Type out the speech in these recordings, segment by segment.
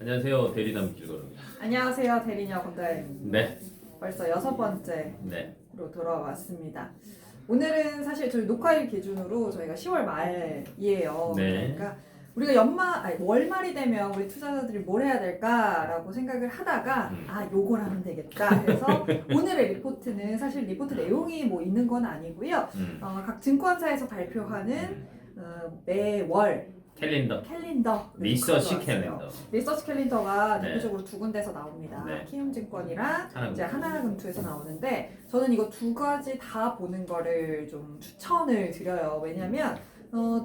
안녕하세요. 대리남 길거름입니다. 안녕하세요. 대리녀 권다혜입니다. 네. 벌써 6번째로 네. 돌아왔습니다. 오늘은 사실 저희 녹화일 기준으로 저희가 10월 말이에요. 네. 그러니까 우리가 월말이 되면 우리 투자자들이 뭘 해야 될까라고 생각을 하다가 요걸 하면 되겠다. 그래서 오늘의 리포트는 사실 리포트 내용이 뭐 있는 건 아니고요. 각 증권사에서 발표하는 매월 캘린더. 리서치 캘린더. 리서치 캘린더가 네. 대표적으로 두 군데서 나옵니다. 네. 키움증권이랑 하나금투. 이제 하나금투에서 나오는데 저는 이거 두 가지 다 보는 거를 좀 추천을 드려요. 왜냐면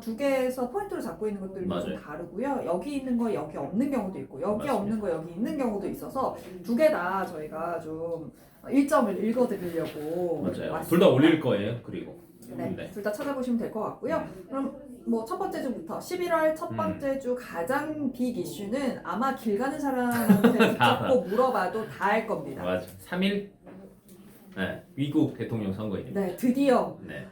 두 개에서 포인트로 잡고 있는 것들이 좀 맞아요. 다르고요. 여기 있는 거 여기 없는 경우도 있고 여기 맞습니다. 없는 거 여기 있는 경우도 있어서 두 개 다 저희가 좀 일점을 읽어드리려고 맞아요. 왔습니다. 둘 다 올릴 거예요. 그리고. 네, 둘 다 찾아보시면 될 것 같고요. 그럼 뭐 첫 번째 주부터 11월 첫 번째 주 가장 빅 이슈는 아마 길 가는 사람한테 붙잡고 물어봐도 다 알 겁니다. 맞아. 3일. 네. 미국 대통령 선거입니다. 네, 드디어 네.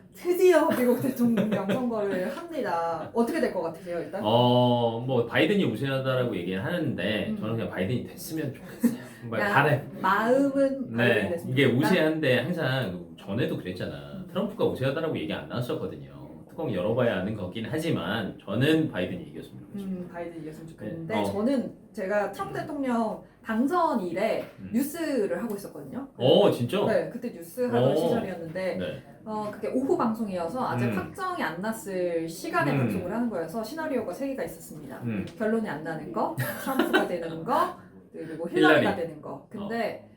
미국 대통령 선거를 합니다. 어떻게 될 것 같으세요, 일단? 뭐 바이든이 우세하다라고 얘기는 하는데 저는 그냥 바이든이 됐으면 좋겠어요. 바래. 마음은 네. 바이든이 됐습니다. 이게 우세한데 항상 전에도 그랬잖아. 트럼프가 우세하다라고 얘기 안 나왔었거든요. 뚜껑 열어봐야 아는 거긴 하지만 저는 바이든이 이겼으면 좋겠어요. 바이든 이겼으면 좋겠는데 네. 저는 제가 트럼프 대통령 당선 이래 뉴스를 하고 있었거든요. 진짜? 네, 그때 뉴스 하던 시절이었는데 네. 그게 오후 방송이어서 아직 음. 확정이 안 났을 시간에 방송을 하는 거여서 시나리오가 3개가 있었습니다. 결론이 안 나는 거, 트럼프가 되는 거, 그리고 힐러리가 힐러리. 되는 거. 근데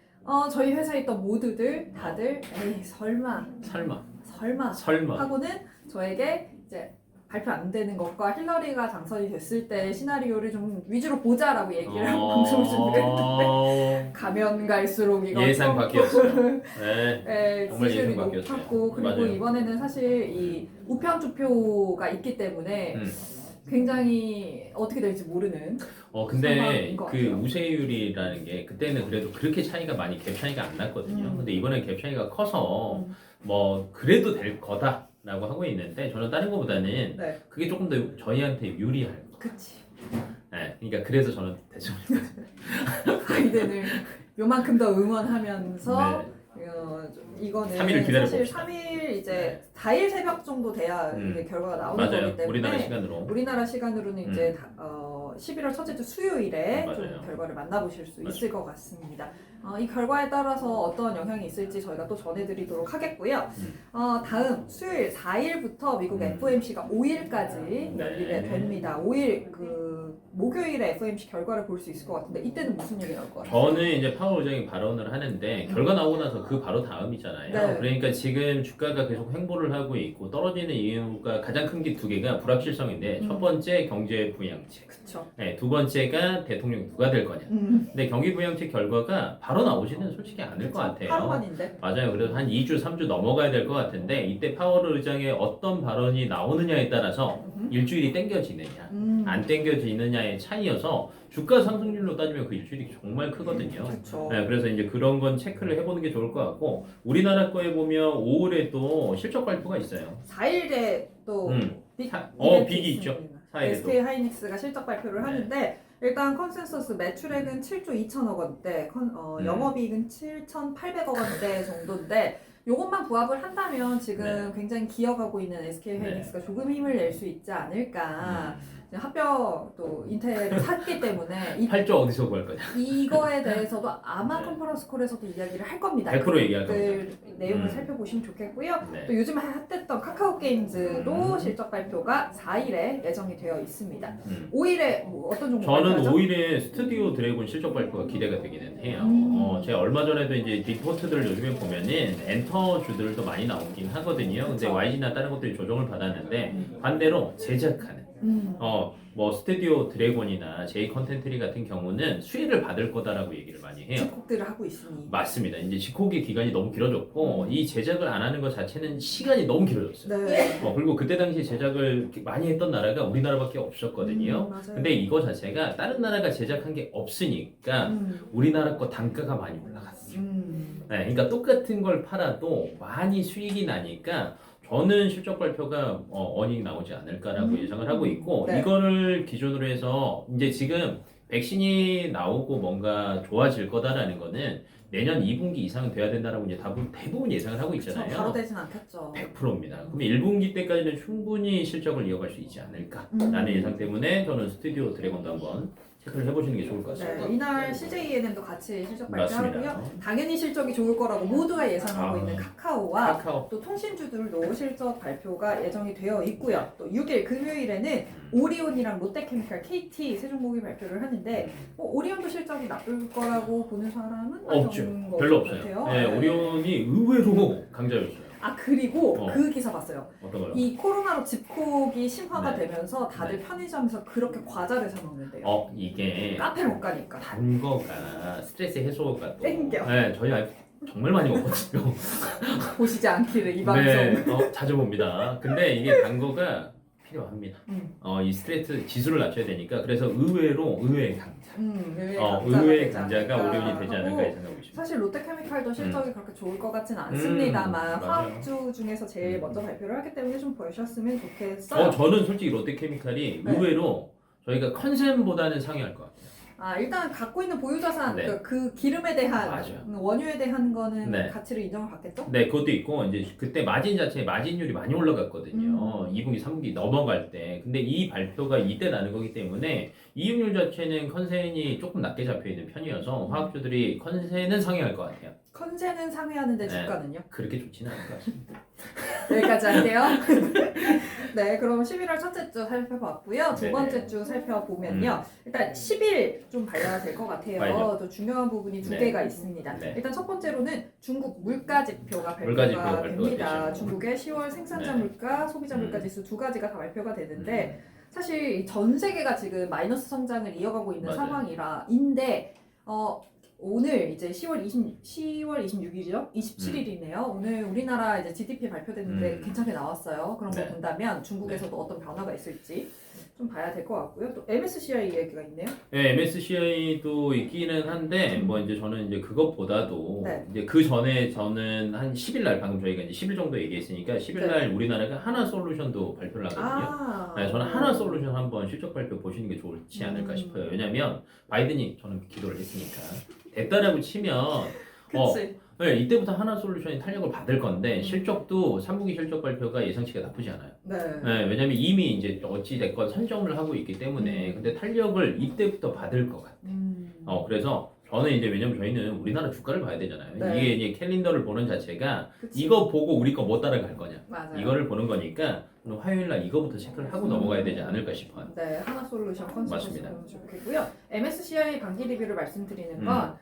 저희 회사에 있던 모두들 다들 에이 설마 하고는 저에게 이제 발표 안 되는 것과 힐러리가 당선이 됐을 때 시나리오를 좀 위주로 보자라고 얘기를 하고 방송을 준비했는데 가면 갈수록 이거 예상 바뀌었어요. 네. 네, 정말 지지율이 예상 바뀌었어요. 높았고 그리고 맞아요. 이번에는 사실 이 우편 투표가 있기 때문에 굉장히 어떻게 될지 모르는 근데 상황인 것 그 같아요. 우세율이라는 게 그때는 그래도 그렇게 차이가 많이 갭 차이가 안 났거든요. 근데 이번엔 갭 차이가 커서 뭐 그래도 될 거다라고 하고 있는데 저는 다른 거보다는 네, 그게 조금 더 저희한테 유리할 거. 그치. 네. 그러니까 그래서 저는 대통령. 바이든을 요만큼 더 응원하면서 네. 이거는 3일을 사실 기다려봅시다. 3일 이제 4일 새벽 정도 돼야 이게 결과가 나오는 맞아요. 거기 때문에 우리나라 시간으로. 우리나라 시간으로는 이제 11월 첫째 주 수요일에 좀 맞아요. 결과를 만나보실 수 맞아요. 있을 것 같습니다. 이 결과에 따라서 어떤 영향이 있을지 저희가 또 전해드리도록 하겠고요. 다음 수요일 4일부터 미국 FOMC가 5일까지 열리게 됩니다. 5일 목요일에 FOMC 결과를 볼 수 있을 것 같은데 이때는 무슨 얘기 나올 것 같아요? 저는 이제 파월 의장이 발언을 하는데 결과 나오고 나서 그 바로 다음이잖아요. 네. 그러니까 지금 주가가 계속 횡보를 하고 있고 떨어지는 이유가 가장 큰 게 두 개가 불확실성인데 첫 번째 경제 부양책, 그쵸. 네, 두 번째가 대통령 누가 될 거냐. 근데 경기 부양책 결과가 바로 나오지는 솔직히 않을 것 같아요. 하루 만인데. 맞아요. 그래서 한 2주, 3주 넘어가야 될 것 같은데 이때 파월 의장의 어떤 발언이 나오느냐에 따라서 일주일이 땡겨지느냐 안 땡겨지느냐의 차이여서 주가 상승률로 따지면 그 일주일이 정말 크거든요. 그렇죠. 네, 그래서 이제 그런 건 체크를 해보는 게 좋을 것 같고 우리나라 거에 보면 5월에 또 실적 발표가 있어요. 4일에 또 빅 빅이 있죠. 있습니다. 4일에도. SK 하이닉스가 실적 발표를 하는데 일단 컨센서스 매출액은 7조 2천억 원대, 영업이익은 7,800억 원대 정도인데 요것만 부합을 한다면 지금 굉장히 기어가고 있는 SK 하이닉스가 조금 힘을 낼 수 있지 않을까. 합병 또 인텔을 샀기 때문에 8조 어디서 구할 거냐. 이거에 대해서도 아마 네. 컨퍼런스 콜에서도 이야기를 할 겁니다. 100% 얘기할 그 내용을 살펴보시면 좋겠고요. 네. 또 요즘 핫했던 카카오 게임즈도 실적 발표가 4일에 예정이 되어 있습니다. 5일에 뭐 어떤 종목 저는 발표하죠? 5일에 스튜디오 드래곤 실적 발표가 기대가 되기는 해요. 제가 얼마 전에도 이제 리포트들을 요즘에 보면은 엔터주들도 많이 나오긴 하거든요. 근데 그쵸. YG나 다른 것들이 조정을 받았는데 반대로 제작하는 뭐 스튜디오 드래곤이나 제이 컨텐트리 같은 경우는 수혜를 받을 거다라고 얘기를 많이 해요. 집콕들을 하고 있으니. 맞습니다. 이제 집콕의 기간이 너무 길어졌고 이 제작을 안 하는 것 자체는 시간이 너무 길어졌어요. 네. 그리고 그때 당시 제작을 많이 했던 나라가 우리나라밖에 없었거든요. 맞아요. 근데 이거 자체가 다른 나라가 제작한 게 없으니까 우리나라 거 단가가 많이 올라갔어요. 네, 그러니까 똑같은 걸 팔아도 많이 수익이 나니까 저는 실적 발표가 어닝 나오지 않을까라고 예상을 하고 있고 네. 이거를 기준으로 해서 이제 지금 백신이 나오고 뭔가 좋아질 거다라는 거는 내년 2분기 이상은 돼야 된다라고 이제 대부분 예상을 하고 그쵸, 있잖아요. 바로 되진 않겠죠. 100%입니다. 그러면 1분기 때까지는 충분히 실적을 이어갈 수 있지 않을까라는 예상 때문에 저는 스튜디오 드래곤도 한번 체크를 해보시는 게 좋을 것 같습니다. 네, 이날 CJENM도 같이 실적 발표하고요. 맞습니다. 당연히 실적이 좋을 거라고 모두가 예상하고 있는 카카오와 카카오. 또 통신주들도 실적 발표가 예정이 되어 있고요. 또 6일 금요일에는 오리온이랑 롯데케미칼, KT 세종목이 발표를 하는데 오리온도 실적이 나쁠 거라고 보는 사람은 없죠. 적은 것 별로 같아요. 없어요. 네, 오리온이 의외로 강자였어요. 아 그리고 어. 그 기사 봤어요. 어떤 거요? 이 코로나로 집콕이 심화가 네. 되면서 다들 네. 편의점에서 그렇게 과자를 사 먹는데요. 이게 카페 못 가니까. 단 거가 스트레스 해소가 또 땡겨. 네, 저희 아이 정말 많이 먹거든요. 보시지 않기를 이 방송. 네, 자주 봅니다. 근데 이게 단 거가 필요합니다. 음. 이 스트레스 지수를 낮춰야 되니까 그래서 의외의 강자. 의외의 의외의 강자가 강자가 되지 오리온이 되지 않을까 않을까 하고, 생각하고 있습니다. 사실 롯데케미칼도 실적이 그렇게 좋을 것 같진 않습니다만 맞아요. 화학주 중에서 제일 먼저 발표를 하기 때문에 좀 보셨으면 좋겠어요. 저는 솔직히 롯데케미칼이 네. 의외로 저희가 컨센보다는 상회할 것 같아요. 일단 갖고 있는 보유자산 네. 그 기름에 대한 맞아요. 원유에 대한 거는 네. 가치를 인정을 받겠죠? 네, 그것도 있고 이제 그때 마진율이 많이 올라갔거든요. 2분기, 3분기 넘어갈 때. 근데 이 발표가 이때 나는 거기 때문에 이익률 자체는 컨센이 조금 낮게 잡혀 있는 편이어서 화학주들이 컨센은 상회할 것 같아요. 컨센은 상회하는데 네. 주가는요? 그렇게 좋지는 않을 것 같습니다. 여기까지 할게요. 네, 그럼 11월 첫째 주 살펴봤고요. 두 네네. 번째 주 살펴보면요. 일단 10일 좀 봐야 될 것 같아요. 봐야죠. 또 중요한 부분이 두 네. 개가 있습니다. 네. 일단 첫 번째로는 중국 물가 지표가 물가 지표 발표가 발표가 됩니다. 되죠. 중국의 10월 생산자 네. 물가, 소비자 물가 지수 두 가지가 다 발표가 되는데 사실 전 세계가 지금 마이너스 성장을 이어가고 있는 맞아요. 상황인데 오늘 이제 10월 26일이죠? 27일이네요. 오늘 우리나라 이제 GDP 발표됐는데 괜찮게 나왔어요. 그런 거 네. 본다면 중국에서도 어떤 변화가 있을지 좀 봐야 될 것 같고요. 또 MSCI 얘기가 있네요. 네, MSCI도 있기는 한데 뭐 이제 저는 이제 그것보다도 네. 이제 그 전에 저는 한 10일 날 방금 저희가 이제 10일 정도 얘기했으니까 10일 날 우리나라가 하나솔루션도 발표를 하거든요. 네, 저는 하나솔루션 한번 실적 발표 보시는 게 좋지 않을까 싶어요. 왜냐면 바이든이 저는 기도를 했으니까 됐다라고 치면 그치. 네, 이때부터 하나솔루션이 탄력을 받을 건데 실적도 3분기 실적 발표가 예상치가 나쁘지 않아요. 네. 네, 왜냐면 이미 이제 어찌 됐건 선점을 하고 있기 때문에 근데 탄력을 이때부터 받을 것 같아요. 그래서 저는 이제 왜냐면 저희는 우리나라 주가를 봐야 되잖아요. 네. 이게 이제 캘린더를 보는 자체가 그치. 이거 보고 우리 거 못 따라갈 거냐 맞아요. 이거를 보는 거니까 오늘 화요일 날 이거부터 체크를 하고 넘어가야 되지 않을까 싶어요. 네, 하나솔루션 컨설팅 맞습니다. 보면 좋겠고요. MSCI 반기 리뷰를 말씀드리는 건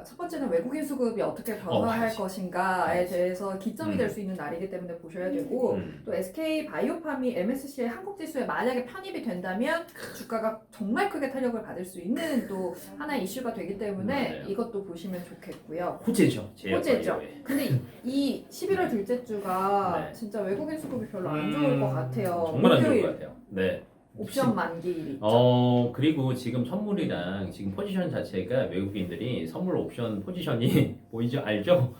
첫 번째는 외국인 수급이 어떻게 변화할 봐야지. 것인가에 봐야지. 대해서 기점이 될 수 있는 날이기 때문에 보셔야 되고 또 SK 바이오팜이 MSCI 한국 지수에 만약에 편입이 된다면 주가가 정말 크게 탄력을 받을 수 있는 또 하나의 이슈가 되기 때문에 맞아요. 이것도 보시면 좋겠고요. 호재죠. 호재죠. 근데 이 11월 둘째 주가 네. 진짜 외국인 수급이 별로 안 좋을 것 같아요. 정말 안 좋을 목요일 것 같아요. 네. 옵션 만기일이 있죠. 그리고 지금 선물이랑 지금 포지션 자체가 외국인들이 선물 옵션 포지션이 보이죠? 알죠?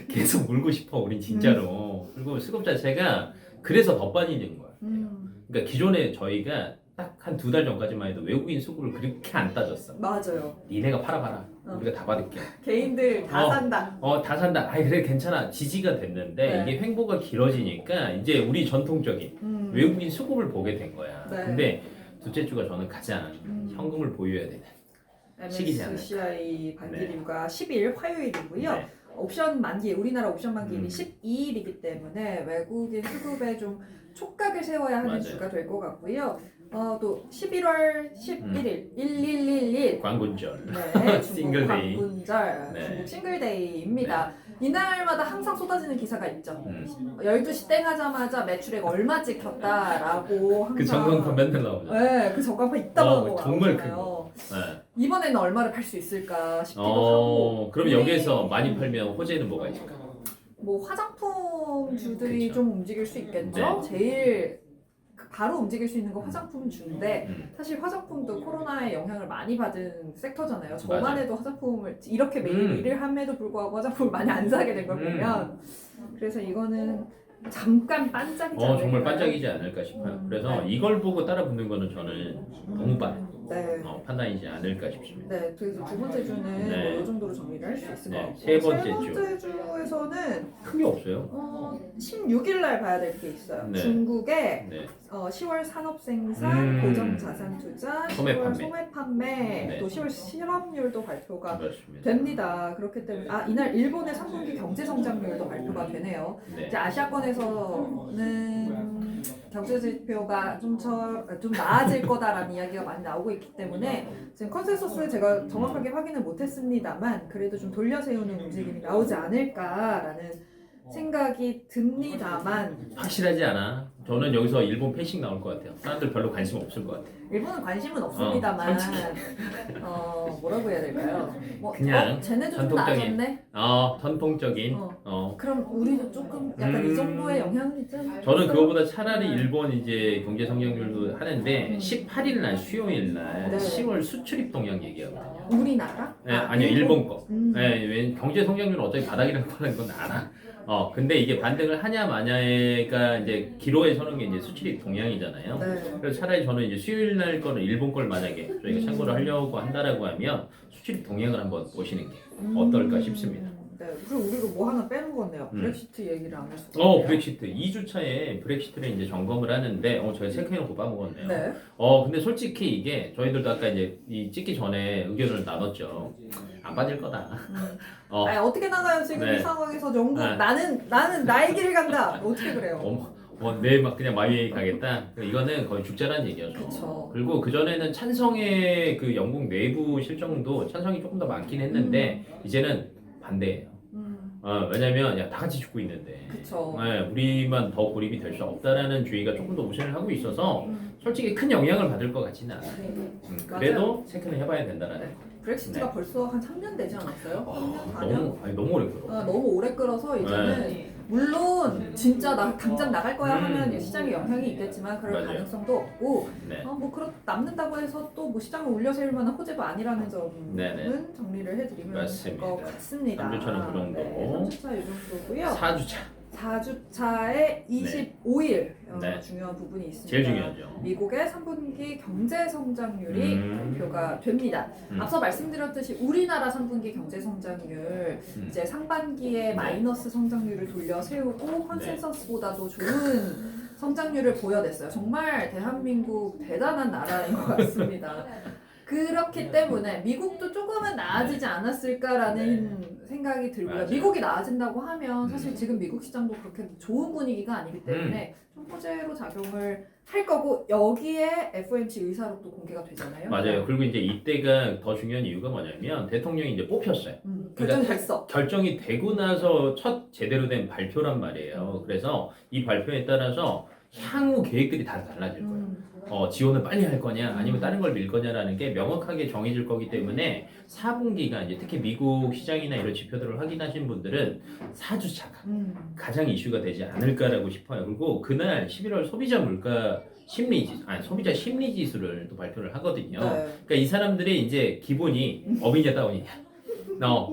계속 물고 싶어, 우린 진짜로. 그리고 수급 자체가 그래서 더 빠지는 거예요. 그러니까 기존에 저희가 딱 한 두 달 전까지만 해도 외국인 수급을 그렇게 안 따졌어. 맞아요. 니네가 팔아봐라. 우리가 다 받을게. 개인들 다 산다. 다 산다. 아이, 그래, 괜찮아. 지지가 됐는데, 네. 이게 횡보가 길어지니까, 이제 우리 전통적인 외국인 수급을 보게 된 거야. 네. 근데 둘째 주가 저는 가장 현금을 보유해야 되는 시기지 않을까. MSCI 반기 네. 리뷰가 10일 화요일이고요. 네. 옵션 만기, 우리나라 옵션 만기일이 12일이기 때문에 외국인 수급에 좀 촉각을 세워야 하는 맞아요. 주가 될 것 같고요. 또 11월 11일 1111 광군절. 네, 중국 싱글데이. 광군절, 네. 중국 싱글데이입니다. 이날마다 항상 쏟아지는 기사가 있죠. 음. 12시 땡 하자마자 매출액 얼마 찍혔다라고 항상 그 전광판 맨날 나오죠. 네, 그 전광판 있다고 하고 정말 나오잖아요. 네. 이번에는 얼마를 팔 수 있을까 싶기도 하고 그럼 여기에서 많이 팔면 호재는 뭐가 있을까? 뭐 화장품 주들이 그쵸. 좀 움직일 수 있겠죠. 네. 제일 바로 움직일 수 있는 건 화장품 주인데 사실 화장품도 코로나의 영향을 많이 받은 섹터잖아요. 저만 맞아요. 해도 화장품을 이렇게 매일 일을 함에도 불구하고 화장품을 많이 안 사게 된 걸 보면 그래서 이거는 잠깐 반짝이지 않을까요? 정말 반짝이지 않을까 싶어요. 그래서 네. 이걸 보고 따라 붙는 거는 저는 너무 빠른 네. 판단이지 않을까 싶습니다. 네, 그래서 두 번째 주는 네. 뭐이 정도로 정리를 할 수 있을 것 네, 같고 세 번째 세 번째 주에서는 크게 없어요. 16일 날 봐야 될 게 있어요. 네. 중국의 네. 10월 산업생산, 고정자산투자, 소매 10월 판매. 소매판매, 네. 또 10월 실업률도 발표가 그렇습니다. 됩니다. 그렇기 때문에 이날 일본의 3분기 경제 성장률도 발표가 되네요. 네. 이제 아시아권에서는 경제 지표가 좀 나아질 거다라는 이야기가 많이 나오고 있기 때문에 지금 컨센서스 제가 정확하게 확인을 못했습니다만 그래도 좀 돌려 세우는 움직임이 나오지 않을까라는 생각이 듭니다만 확실하지 않아. 저는 여기서 일본 패싱 나올 것 같아요. 사람들 별로 관심 없을 것 같아요. 일본은 관심은 없습니다만 뭐라고 해야 될까요? 그냥 쟤네도 좀 전통적인, 나아졌네? 전통적인. 그럼 우리도 조금 약간 이 정도의 영향은 있잖아요. 저는 그거보다 차라리 일본 이제 경제 성장률도 하는데 18일 날 수요일 날 네. 10월 수출입 동향 얘기하거든요. 우리나라? 네, 아니요 일본 거. 음. 네, 왜 경제 성장률은 어차피 바닥이라는 건 알아. 근데 이게 반등을 하냐 마냐가 이제 기로에 서는 게 이제 수출입 동향이잖아요. 네. 그래서 차라리 저는 이제 수요일 날 거를 일본 걸 만약에 저희가 참고를 하려고 한다라고 하면 수출입 동향을 한번 보시는 게 어떨까 싶습니다. 네, 그리고 우리가 뭐 하나 빼는 건데요. 브렉시트 얘기를 안 할 수가 없네요. 브렉시트 2주 차에 브렉시트를 이제 점검을 하는데 저희가 체크해놓고 빠먹었네요. 네. 근데 솔직히 이게 저희들도 아까 이제 이 찍기 전에 의견을 나눴죠. 안 빠질 거다. 아니, 어떻게 나가요 지금 네. 이 상황에서 영국 네. 나는 나의 길을 간다. 어떻게 그래요? 내일 막 그냥 마이웨이 가겠다. 이거는 거의 죽자란 얘기였죠. 그쵸. 그리고 그 전에는 찬성의 그 영국 내부 실정도 찬성이 조금 더 많긴 했는데 이제는 반대예요. 왜냐면 다 같이 죽고 있는데 그쵸. 우리만 더 고립이 될 수 없다라는 주의가 조금 더 우세를 하고 있어서 솔직히 큰 영향을 받을 것 같지는 않아요. 그래도 체크는 해봐야 된다라는 거. 브렉시트가 벌써 한 3년 되지 않았어요? 3년, 4년? 너무 오래 끌어. 너무 오래 끌어서 이제는 물론 진짜 당장 나갈 거야 하면 시장에 영향이 있겠지만 그럴 맞아요. 가능성도 없고 네. 남는다고 해서 또 뭐 시장을 올려 세울 만한 호재도 아니라는 점은 네네. 정리를 해드리면 될 맞습니다. 것 같습니다. 3주차는 그 정도. 네, 3주차 이 정도고요. 4주차 4주차에 25일 네. 중요한 부분이 있습니다. 제일 중요하죠. 미국의 3분기 경제 성장률이 발표가 됩니다. 음. 앞서 말씀드렸듯이 우리나라 3분기 경제 성장률 이제 상반기에 네. 마이너스 성장률을 돌려 세우고 컨센서스보다도 좋은 성장률을 보여냈어요. 정말 대한민국 대단한 나라인 것 같습니다. 그렇기 때문에 미국도 조금은 나아지지 않았을까라는 생각이 들고요. 맞아요. 미국이 나아진다고 하면 사실 지금 미국 시장도 그렇게 좋은 분위기가 아니기 때문에 좀 호재로 작용을 할 거고 여기에 FOMC 의사록도 공개가 되잖아요. 맞아요. 그리고 이제 이때가 더 중요한 이유가 뭐냐면 대통령이 이제 뽑혔어요. 결정이 됐어. 결정이 되고 나서 첫 제대로 된 발표란 말이에요. 그래서 이 발표에 따라서 향후 계획들이 다 달라질 거예요. 지원을 빨리 할 거냐 아니면 다른 걸 밀 거냐라는 게 명확하게 정해질 거기 때문에 4분기가 이제 특히 미국 시장이나 이런 지표들을 확인하신 분들은 4주차가 가장 이슈가 되지 않을까라고 싶어요. 그리고 그날 11월 소비자 물가 소비자 심리 지수를 또 발표를 하거든요. 네. 그러니까 이 사람들이 이제 기본이 업이냐 다운이냐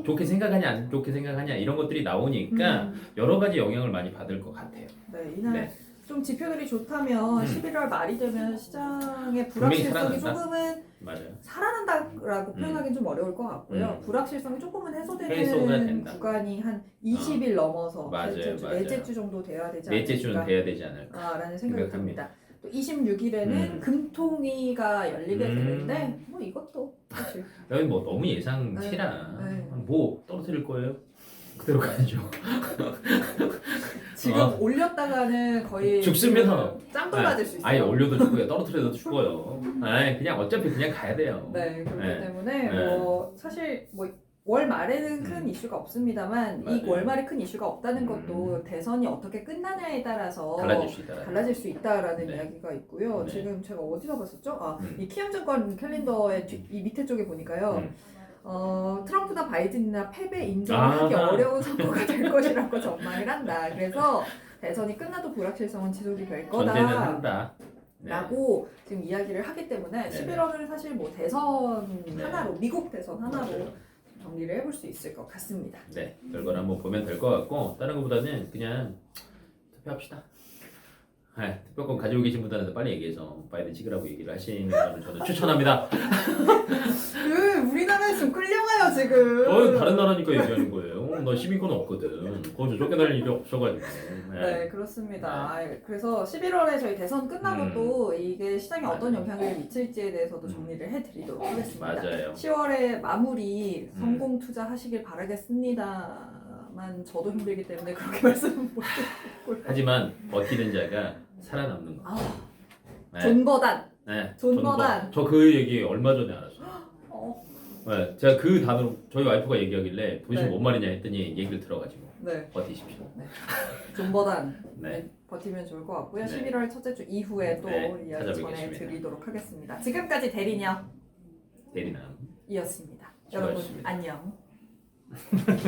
좋게 생각하냐 안 좋게 생각하냐 이런 것들이 나오니까 여러 가지 영향을 많이 받을 것 같아요. 네, 이날 네. 좀 지표들이 좋다면 11월 말이 되면 시장의 불확실성이 살아난다. 조금은 맞아요. 살아난다라고 표현하기는 좀 어려울 것 같고요. 불확실성이 조금은 해소가 해소되는 된다. 구간이 한 20일 넘어서 맞아요, 맞아요. 넷째 주 정도 돼야 되지 넷째 주는 않을까 돼야 되지 않을까. 라는 생각이 생각합니다. 듭니다. 또 26일에는 금통위가 열리게 되는데 뭐 이것도 사실 여기 뭐 너무 예상치라. 네. 뭐 떨어뜨릴 거예요? 그대로 가야죠. 지금 올렸다가는 거의 죽습니다. 짱돌 맞을 수 있어요. 아예 올려도 죽고요. 떨어뜨려도 죽어요. 그냥 어차피 그냥 가야 돼요. 네, 그렇기 네. 때문에 네. 뭐 사실 뭐 월 말에는 큰 이슈가 없습니다만 이 맞아요. 월 말에 큰 이슈가 없다는 것도 대선이 어떻게 끝나냐에 따라서 달라질 수 있다. 달라질 수 있다라는 네. 이야기가 있고요. 네. 지금 제가 어디서 봤었죠? 이 키움증권 캘린더의 이 밑에 쪽에 보니까요. 트럼프나 바이든이나 패배 인정하기 어려운 선거가 될 것이라고 전망을 한다. 그래서 대선이 끝나도 불확실성은 지속이 될 전제는 거다. 한다. 네. 라고 지금 이야기를 하기 때문에 네네. 11월은 사실 뭐 대선 네. 하나로 미국 대선 하나로 맞아요. 정리를 해볼 수 있을 것 같습니다. 네, 결과를 한번 보면 될 것 같고 다른 것보다는 그냥 투표합시다. 네, 투표권 가지고 계신 분들한테 빨리 얘기해서 바이든 찍으라고 얘기를 하시는 거는 저는 추천합니다. 우리나라에서 좀 끌려가요 지금. 다른 나라니까 얘기하는 거예요. 나 시민권 없거든. 거기서 쫓겨날 일이 없어가지고. 네, 그렇습니다. 그래서 11월에 저희 대선 끝나고 또 이게 시장에 어떤 영향을 미칠지에 대해서도 정리를 해드리도록 하겠습니다. 맞아요. 10월에 마무리 성공 투자하시길 바라겠습니다만 저도 힘들기 때문에 그렇게 말씀은 못 드리고요. 하지만 버티는 자가 살아남는 거. 네. 존버단. 네, 존버단. 저 그 얘기 얼마 전에 알았어요. 어, 네, 제가 그 단어로 저희 와이프가 얘기하길래 도대체 네. 뭔 말이냐 했더니 얘기를 들어가지고 네. 버티십시오. 존버단. 네. 버티면 좋을 것 같고요. 네. 11월 첫째 주 이후에 또 네, 이야기 찾아뵙겠습니다. 전해드리도록 하겠습니다. 지금까지 대리녀이었습니다. 대리남. 여러분 수고하셨습니다. 안녕.